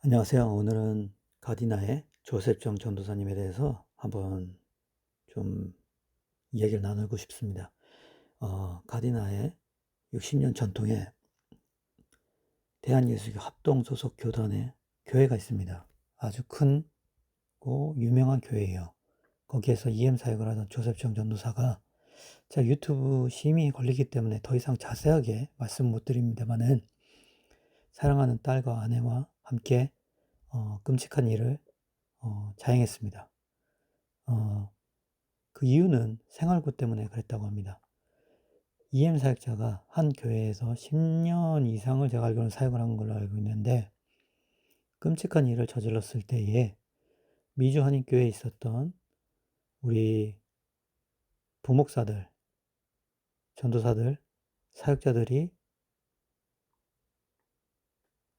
안녕하세요. 오늘은 가디나의 조셉정 전도사님에 대해서 한번 좀 이야기를 나누고 싶습니다. 가디나의 60년 전통의 대한예수교 합동 소속 교단의 교회가 있습니다. 아주 큰고 유명한 교회예요. 거기에서 EM 사역을 하던 조셉정 전도사가 제가 유튜브 심의 걸리기 때문에 더 이상 자세하게 말씀 못 드립니다만은 사랑하는 딸과 아내와 함께 끔찍한 일을 자행했습니다. 그 이유는 생활고 때문에 그랬다고 합니다. EM 사역자가 한 교회에서 10년 이상을 제가 알기로는 사역을 한 걸로 알고 있는데 끔찍한 일을 저질렀을 때에 미주 한인교회에 있었던 우리 부목사들, 전도사들, 사역자들이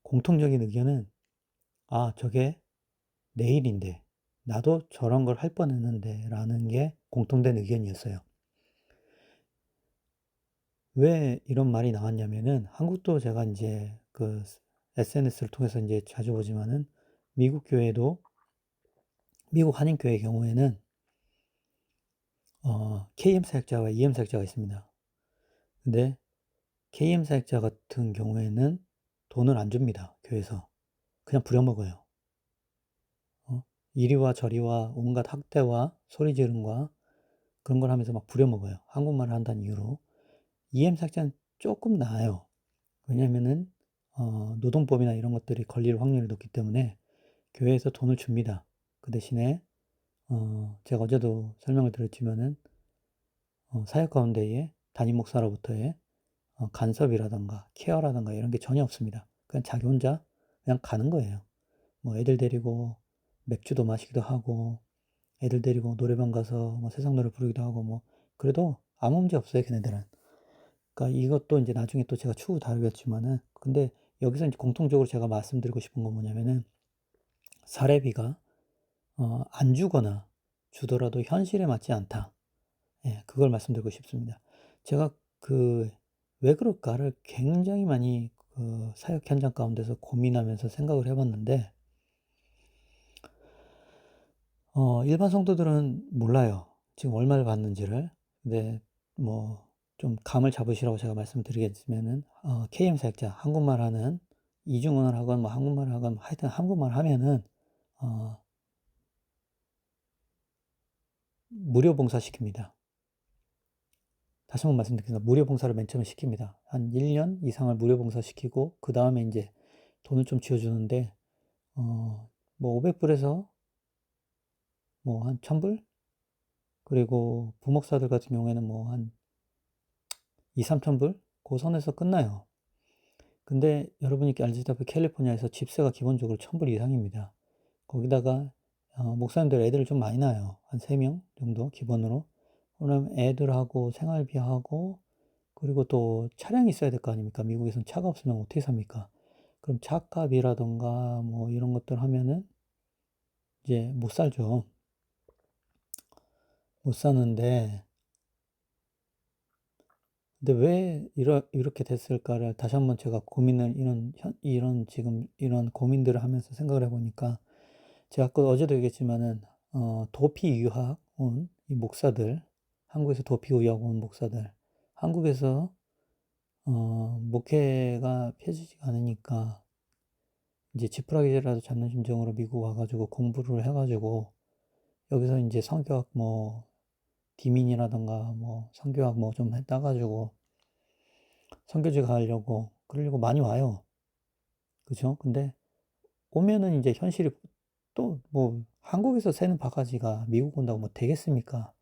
공통적인 의견은 저게 내 일인데 나도 저런 걸 할 뻔했는데 라는 게 공통된 의견이었어요. 왜 이런 말이 나왔냐면은 한국도 제가 이제 그 SNS를 통해서 이제 자주 보지만은 미국 교회도 미국 한인교회의 경우에는 KM 사역자와 EM 사역자가 있습니다. 근데 KM 사역자 같은 경우에는 돈을 안 줍니다. 교회에서. 그냥 부려먹어요. 이리와 저리와 온갖 학대와 소리 지름과 그런 걸 하면서 막 부려먹어요. 한국말을 한다는 이유로. EM 사역자는 조금 나아요. 왜냐면은 노동법이나 이런 것들이 걸릴 확률이 높기 때문에 교회에서 돈을 줍니다. 그 대신에 제가 어제도 설명을 드렸지만은 사역 가운데에 담임 목사로부터의 간섭이라던가 케어라던가 이런 게 전혀 없습니다. 그냥 자기 혼자 그냥 가는 거예요. 뭐 애들 데리고 맥주도 마시기도 하고 애들 데리고 노래방 가서 뭐 세상 노래 부르기도 하고 뭐 그래도 아무 문제 없어요, 걔네들은. 그러니까 이것도 이제 나중에 또 제가 추후 다루겠지만은 근데 여기서 이제 공통적으로 제가 말씀드리고 싶은 건 뭐냐면은 사례비가 안 주거나 주더라도 현실에 맞지 않다. 예, 그걸 말씀드리고 싶습니다. 제가 왜 그럴까를 굉장히 많이 그 사역 현장 가운데서 고민하면서 생각을 해봤는데, 일반 성도들은 몰라요. 지금 얼마를 받는지를. 근데 뭐 좀 감을 잡으시라고 제가 말씀드리겠으면은, KM 사역자, 한국말 하는 이중언어를 하건 뭐 한국말을 하건 하여튼 한국말 하면은, 어, 무료 봉사 시킵니다. 다시 한번 말씀드리겠습니다. 무료 봉사를 맨 처음에 시킵니다. 한 1년 이상을 무료 봉사 시키고 그 다음에 이제 돈을 좀 쥐어주는데 뭐 500불에서 뭐 한 1000불? 그리고 부목사들 같은 경우에는 뭐 한 2, 3000불? 그 선에서 끝나요. 근데 여러분이 알다시피 캘리포니아에서 집세가 기본적으로 1000불 이상입니다. 거기다가 목사님들 애들을 좀 많이 낳아요. 한 3명 정도 기본으로. 그러면 애들하고 생활비하고 그리고 또 차량이 있어야 될 거 아닙니까? 미국에선 차가 없으면 어떻게 삽니까? 그럼 차값이라던가 뭐 이런 것들 하면은 이제 못 살죠. 못 사는데, 근데 왜 이렇게 됐을까를 다시 한번 제가 고민을, 지금 이런 고민들을 하면서 생각을 해보니까, 제가 아까 어제도 얘기했지만은, 도피 유학 온 이 목사들, 한국에서 도피 유학 온 목사들, 한국에서, 목회가 펴지지가 않으니까, 이제 지푸라기라도 잡는 심정으로 미국 와가지고 공부를 해가지고 여기서 이제 성교학 뭐 디민이라던가 뭐 성교학 뭐 좀 따가지고 선교지 가려고 그러려고 많이 와요. 그죠? 근데 오면은 이제 현실이 또 뭐 한국에서 새는 바가지가 미국 온다고 뭐 되겠습니까?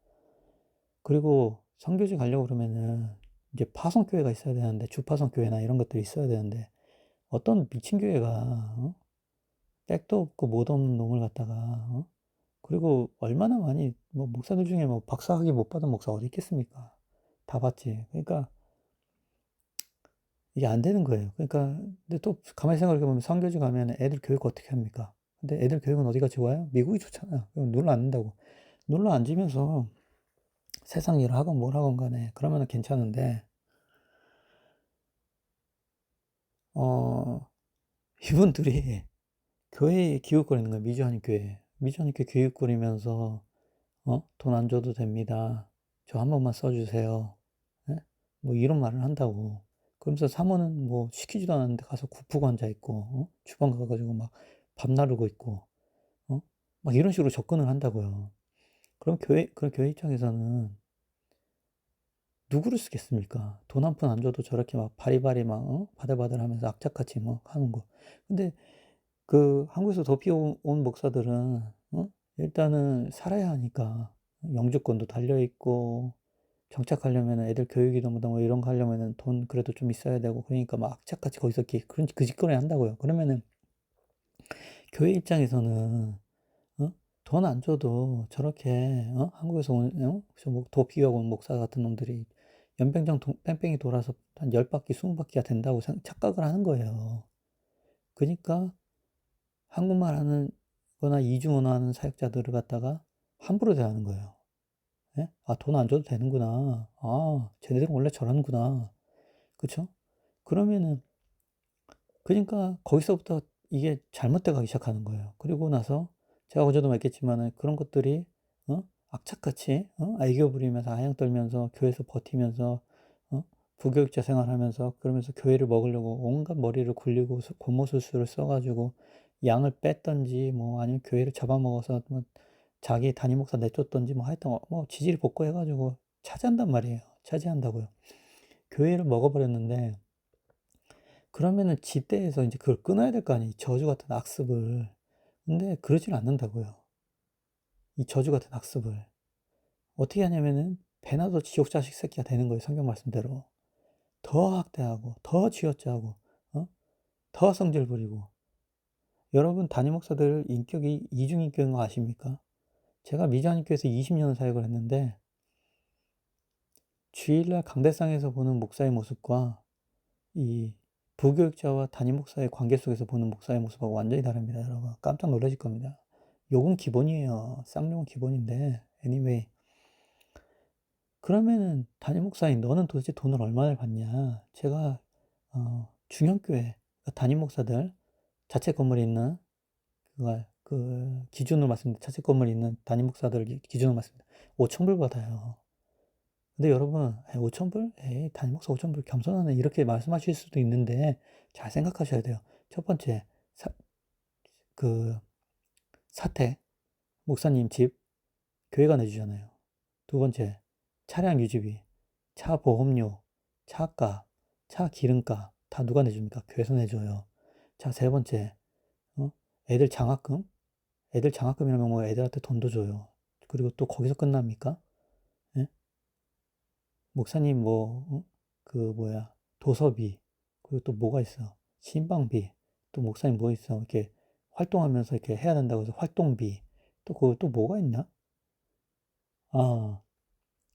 그리고 선교지 가려고 그러면은 이제 파송교회가 있어야 되는데 주파송교회나 이런 것들이 있어야 되는데 어떤 미친 교회가 백도 없고 못 없는 놈을 갖다가 그리고 얼마나 많이 뭐 목사들 중에 뭐 박사학위 못 받은 목사 어디 있겠습니까? 다 받지. 그러니까 이게 안 되는 거예요. 그러니까 근데 또 가만히 생각해 보면 선교지 가면 애들 교육 어떻게 합니까? 근데 애들 교육은 어디가 좋아요? 미국이 좋잖아요. 눌러 앉는다고. 눌러 앉으면서 세상 일을 하건 뭘 하건 간에 그러면은 괜찮은데 어 이분들이 교회에 기웃거리는 거예요. 미주하님 교회에. 미주하님 교회 기웃거리면서 "돈 안 줘도 됩니다. 저 한 번만 써 주세요." 예? 뭐 이런 말을 한다고. 그러면서 사모는 뭐 시키지도 않았는데 가서 굽고 앉아 있고 주방 가 가지고 막 밥 나르고 있고 어 막 이런 식으로 접근을 한다고요. 그럼 교회 입장에서는 누구를 쓰겠습니까? 돈 한 푼 안 줘도 저렇게 막 바리바리 막 바들바들하면서 악착같이 막 하는 거. 근데 그 한국에서 도피 온 목사들은 일단은 살아야 하니까 영주권도 달려 있고 정착하려면은 애들 교육이든 뭐든 뭐 이런 거 하려면은 돈 그래도 좀 있어야 되고 그러니까 막 악착같이 거기서 이렇게 그런 그 짓거리 한다고요. 그러면은 교회 입장에서는 어 돈 안 줘도 저렇게 한국에서 온 저 뭐 도피하고 온 목사 같은 놈들이 연병장 뺑뺑이 돌아서 한 10 바퀴 20 바퀴가 된다고 착각을 하는 거예요. 그니까 한국말 하는 거나 이중 언어하는 사역자들을 갖다가 함부로 대하는 거예요. 예? '아 돈 안 줘도 되는구나. 아 쟤네들은 원래 저러는구나.' 그쵸? 그러면은 그니까 거기서부터 이게 잘못돼 가기 시작하는 거예요. 그리고 나서 제가 어제도 말했겠지만은 그런 것들이 악착같이 애교 부리면서 아양 떨면서 교회에서 버티면서 어 부교육자 생활하면서 그러면서 교회를 먹으려고 온갖 머리를 굴리고 고무술수를 써 가지고 양을 뺐든지 뭐 아니면 교회를 잡아먹어서 뭐 자기 담임 목사 내쫓든지 뭐 하여튼 뭐 지지리 볶고 해 가지고 차지한단 말이에요. 차지한다고요. 교회를 먹어 버렸는데 그러면은 지대에서 인제 그걸 끊어야 될 거 아니에요, 이 저주 같은 악습을. 근데 그러질 않는다고요. 이 저주 같은 악습을. 어떻게 하냐면은 배나 더 지옥 자식 새끼가 되는 거예요, 성경 말씀대로. 더 학대하고 더 쥐어짜고 어 더 성질 부리고. 여러분 담임 목사들 인격이 이중 인격인 거 아십니까? 제가 미주한님교회에서 20 년을 사역을 했는데 주일날 강대상에서 보는 목사의 모습과 이 부교육자와 담임 목사의 관계 속에서 보는 목사의 모습하고 완전히 다릅니다, 여러분. 깜짝 놀라실 겁니다. 욕은 기본이에요. 쌍욕은 기본인데 anyway 그러면은 담임 목사님 너는 도대체 돈을 얼마나 받냐? 제가 중형교회 담임 목사들 자체 건물에 있는 기준으로 말씀드립니다. 자체 건물에 있는 담임 목사들 기준으로 말씀드립니다. 5,000불 받아요. 근데 여러분 5,000불? 에이 담임 목사 5,000불 겸손하네 이렇게 말씀하실 수도 있는데 잘 생각하셔야 돼요. 첫 번째 사 그 사택 목사님 집 교회가 내주잖아요. 두 번째 차량 유지비, 차 보험료, 차값, 차 기름값 다 누가 내줍니까? 교회에서 내줘요. 자 세 번째 어 애들 장학금? 애들 장학금이라면 뭐 애들한테 돈도 줘요. 그리고 또 거기서 끝납니까? 예? 목사님 뭐 그 뭐야 도서비 그리고 또 뭐가 있어 신방비 또 목사님 뭐 있어 이렇게 활동하면서 이렇게 해야 된다고 해서 활동비 또 그 또 뭐가 있나? 아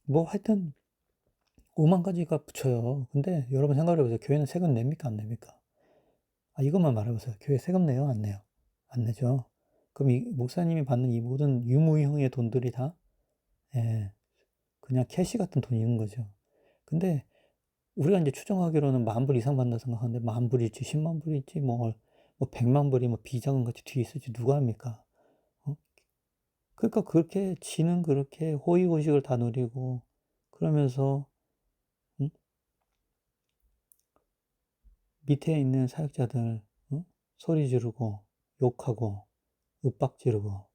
뭐 하여튼 5만 가지가 붙여요. 근데 여러분 생각을 해 보세요. 교회는 세금 냅니까 안 냅니까? 아 이것만 말해 보세요. 교회 세금 내요 안 내요? 안 내죠. 그럼 이 목사님이 받는 이 모든 유무형의 돈들이 다 예 그냥 캐시 같은 돈이 있는 거죠. 근데 우리가 인제 추정하기로는 10,000불 이상 받는다 생각하는데 10,000불일지 100,000불일지 뭐 1,000,000불이 뭐 비자금같이 뒤에 있을지 누가 압니까? 어? 그러니까 그렇게 지는 그렇게 호의호식을 다 누리고 그러면서 음 밑에 있는 사역자들 소리 지르고 욕하고 윽박 지르고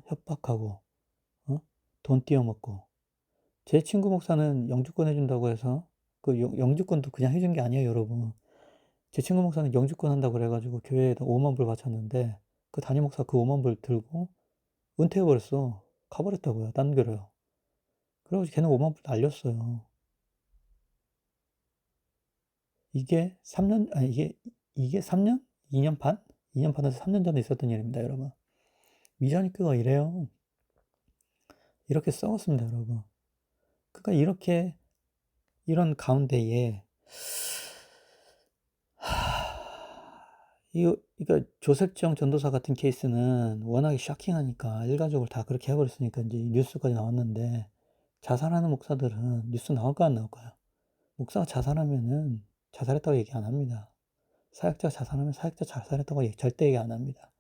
협박하고 어 돈 띄어먹고 제 친구 목사는 영주권 해 준다고 해서 그 영주권도 그냥 해준 게 아니에요 여러분. 제 친구 목사는 영주권 한다고 그래 가지고 교회에다 50,000불 바쳤는데 그 담임 목사가 그 50,000불 들고 은퇴해 버렸어. 가 버렸다고요, 딴 교회로. 그래 가지고 걔는 50,000불 날렸어요. 이게 3년 아니 이게 3 년? 2년 반? 2년 반에서 3년 전에 있었던 일입니다, 여러분. 미자니교가 이래요. 이렇게 썩었습니다, 여러분. 그러니까 이렇게 이런 가운데에 이거 그러니까 조셉정 전도사 같은 케이스는 워낙에 쇼킹하니까 일가족을 다 그렇게 해 버렸으니까 인제 뉴스까지 나왔는데 자살하는 목사들은 뉴스 나올까요 안 나올까요? 목사가 자살하면은 자살했다고 얘기 안 합니다. 사역자가 자살하면 사역자 자살했다고 절대 얘기 안 합니다.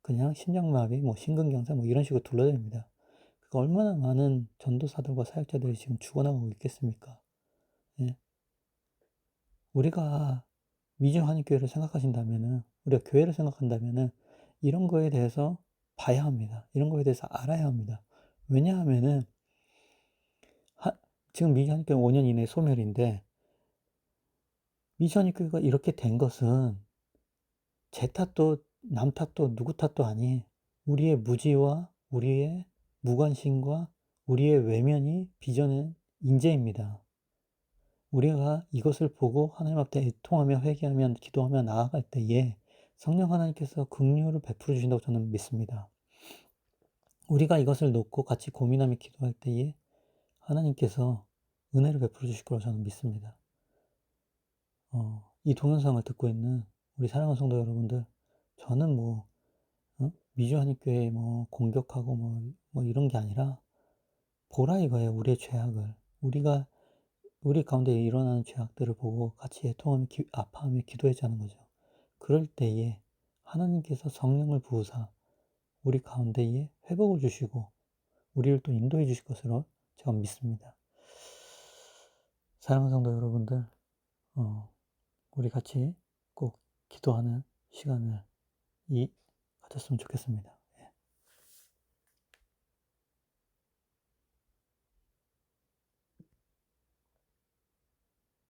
그냥 심장마비, 뭐 심근경색 뭐 이런 식으로 둘러댑니다. 그러니까 얼마나 많은 전도사들과 사역자들이 지금 죽어나가고 있겠습니까? 예. 우리가 미주한인교회를 생각하신다면은, 우리가 교회를 생각한다면은 이런 거에 대해서 봐야 합니다. 이런 거에 대해서 알아야 합니다. 왜냐하면은 지금 미주한인교회 5년 이내 소멸인데, 미주한인교회가 이렇게 된 것은 제 탓도 남 탓도 누구 탓도 아닌 우리의 무지와 우리의 무관심과 우리의 외면이 빚어낸 인재입니다. 우리가 이것을 보고 하나님 앞에 애통하며 회개하며 기도하며 나아갈 때에 성령 하나님께서 긍휼을 베풀어 주신다고 저는 믿습니다. 우리가 이것을 놓고 같이 고민하며 기도할 때에 하나님께서 은혜를 베풀어 주실 거라고 저는 믿습니다. 이 동영상을 듣고 있는 우리 사랑하는 성도 여러분들, 저는 미주한인교회 공격하고 이런 게 아니라 보라 이거예요. 우리의 죄악을. 우리 가운데 일어나는 죄악들을 보고 같이 애통하며 아파하며 기도하자는 거죠. 그럴 때에 하나님께서 성령을 부으사 우리 가운데에 회복을 주시고 우리를 또 인도해 주실 것으로 제가 믿습니다. 사랑하는 성도 여러분들, 우리 같이 꼭 기도하는 시간을 가졌으면 좋겠습니다.